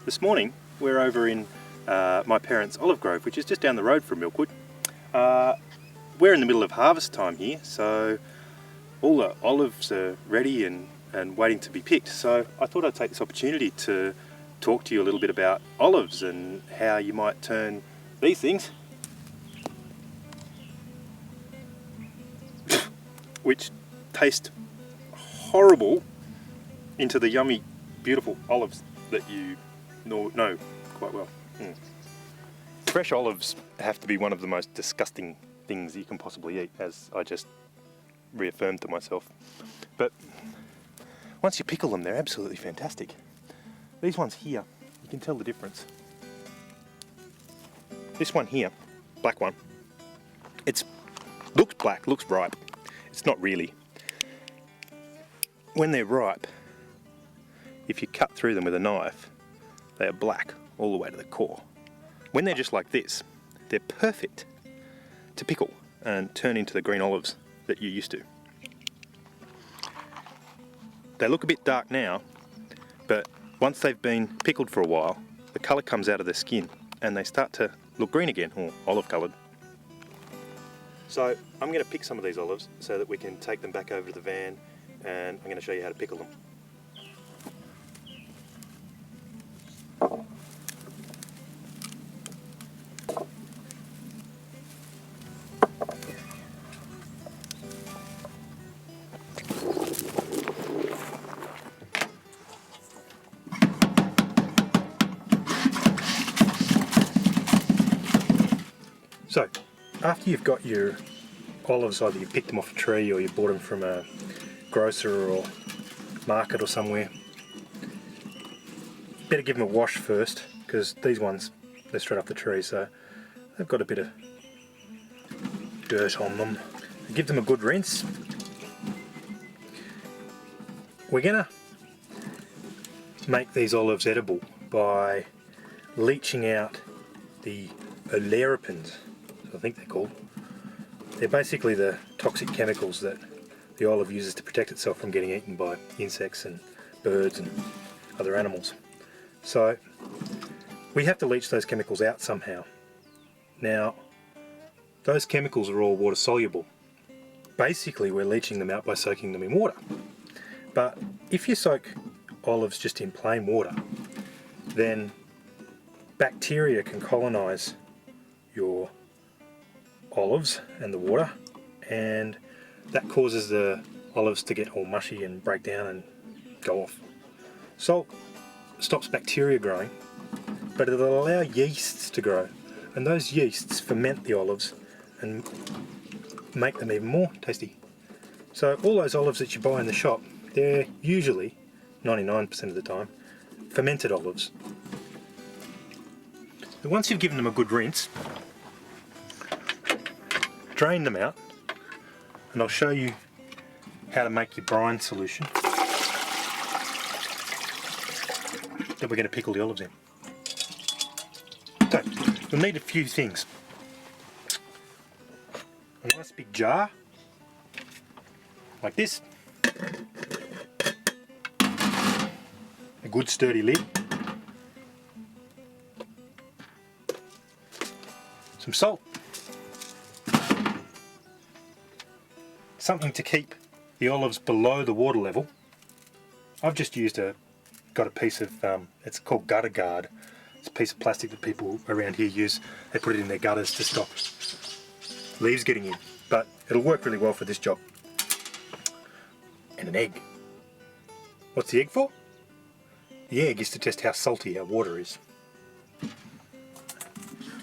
This morning we're over in my parents' olive grove, which is just down the road from Milkwood. We're in the middle of harvest time here, so all the olives are ready and waiting to be picked. So I thought I'd take this opportunity to talk to you a little bit about olives and how you might turn these things, which taste horrible, into the yummy, beautiful olives that you know quite well. Fresh olives have to be one of the most disgusting things you can possibly eat, as I just reaffirmed to myself. But once you pickle them, they're absolutely fantastic. These ones here, you can tell the difference. This one here, black one, looks black, looks ripe. It's not really. When they're ripe, if you cut through them with a knife, they are black all the way to the core. When they're just like this, they're perfect to pickle and turn into the green olives that you're used to. They look a bit dark now, but once they've been pickled for a while, the colour comes out of their skin and they start to look green again, or olive coloured. So I'm going to pick some of these olives so that we can take them back over to the van, and I'm going to show you how to pickle them. So, after you've got your olives, either you picked them off a tree or you bought them from a grocer or market or somewhere, better give them a wash first, because these ones, they're straight off the tree, so they've got a bit of dirt on them. Give them a good rinse. We're going to make these olives edible by leaching out the oleripins, I think they're called. They're basically the toxic chemicals that the olive uses to protect itself from getting eaten by insects and birds and other animals. So we have to leach those chemicals out somehow. Now, those chemicals are all water soluble. Basically, we're leaching them out by soaking them in water. But if you soak olives just in plain water, then bacteria can colonize your olives and the water, and that causes the olives to get all mushy and break down and go off. Salt stops bacteria growing, but it'll allow yeasts to grow, and those yeasts ferment the olives and make them even more tasty. So all those olives that you buy in the shop, they're usually, 99% of the time, fermented olives. And once you've given them a good rinse, drain them out, and I'll show you how to make your brine solution that we're going to pickle the olives in. So, you'll need a few things. A nice big jar, like this. A good sturdy lid. Some salt. Something to keep the olives below the water level. I've just got a piece of, it's called gutter guard. It's a piece of plastic that people around here use. They put it in their gutters to stop leaves getting in, but it'll work really well for this job. And an egg. What's the egg for? The egg is to test how salty our water is.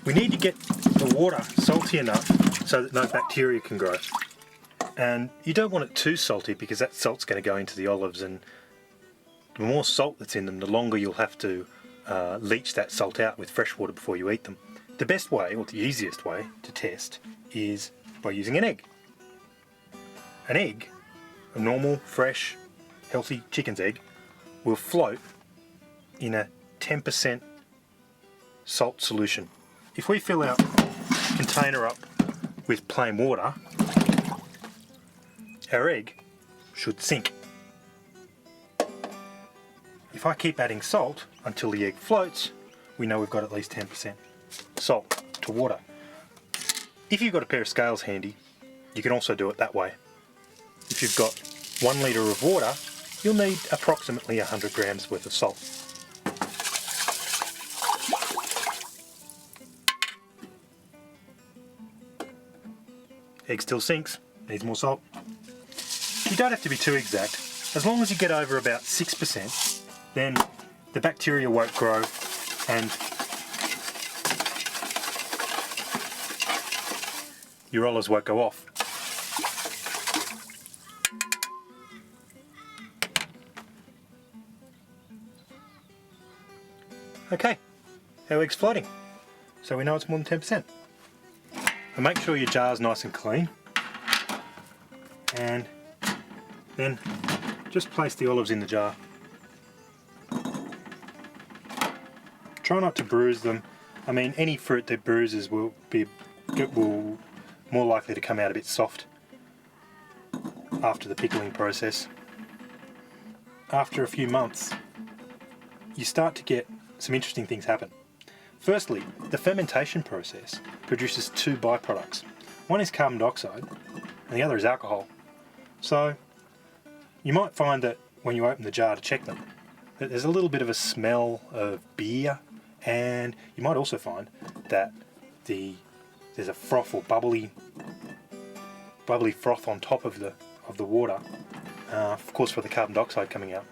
We need to get the water salty enough so that no bacteria can grow. And you don't want it too salty, because that salt's going to go into the olives, and the more salt that's in them, the longer you'll have to leach that salt out with fresh water before you eat them. The best way, or the easiest way, to test is by using an egg. An egg, a normal, fresh, healthy chicken's egg, will float in a 10% salt solution. If we fill our container up with plain water, our egg should sink. If if I keep adding salt until the egg floats, we know we've got at least 10% salt to water. If you've got a pair of scales handy, you can also do it that way. If you've got 1 litre of water, you'll need approximately 100 grams worth of salt. Egg still sinks, needs more salt. You don't have to be too exact. As long as you get over about 6%, then the bacteria won't grow and your olives won't go off. Okay, our egg's floating, so we know it's more than 10%. And make sure your jar's nice and clean, and then just place the olives in the jar. Try not to bruise them. I mean, any fruit that bruises will more likely to come out a bit soft after the pickling process. After a few months, you start to get some interesting things happen. Firstly, the fermentation process produces 2 byproducts. One is carbon dioxide and the other is alcohol. So you might find that when you open the jar to check them, that there's a little bit of a smell of beer, and you might also find that there's a froth or bubbly froth on top of the water, of course for the carbon dioxide coming out.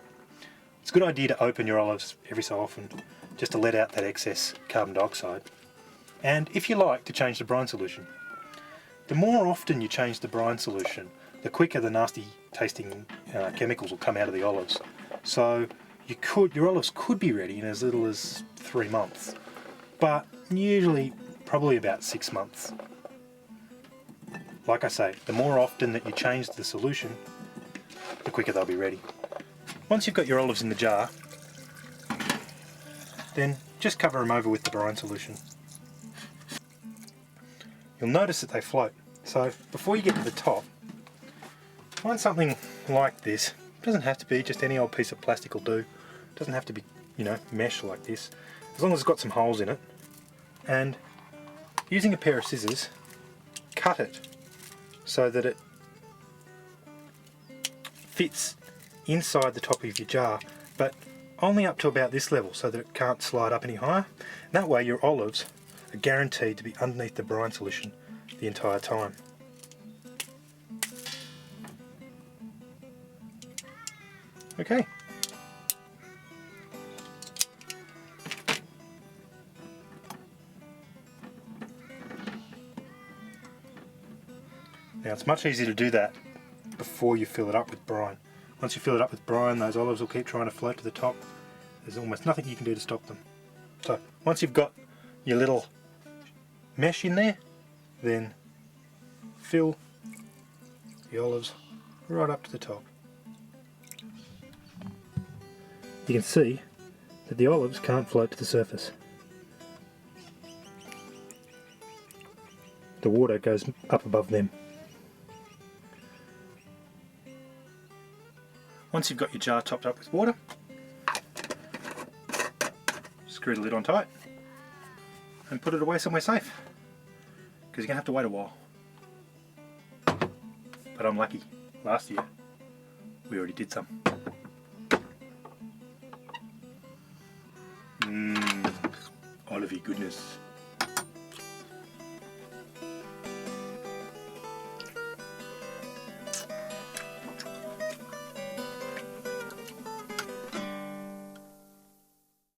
It's a good idea to open your olives every so often just to let out that excess carbon dioxide, and if you like, to change the brine solution. The more often you change the brine solution, the quicker the nasty tasting chemicals will come out of the olives. So your olives could be ready in as little as 3 months, but usually probably about 6 months. Like I say, the more often that you change the solution, the quicker they'll be ready. Once you've got your olives in the jar, then just cover them over with the brine solution. You'll notice that they float. So before you get to the top, find something like this. It doesn't have to be, just any old piece of plastic will do. It doesn't have to be, mesh like this. As long as it's got some holes in it. And using a pair of scissors, cut it so that it fits inside the top of your jar, but only up to about this level so that it can't slide up any higher. That way your olives are guaranteed to be underneath the brine solution the entire time. Okay. Now it's much easier to do that before you fill it up with brine. Once you fill it up with brine, those olives will keep trying to float to the top. There's almost nothing you can do to stop them. So once you've got your little mesh in there, then fill the olives right up to the top. You can see that the olives can't float to the surface. The water goes up above them. Once you've got your jar topped up with water, screw the lid on tight and put it away somewhere safe, because you're going to have to wait a while. But I'm lucky, last year we already did some. Olivey goodness.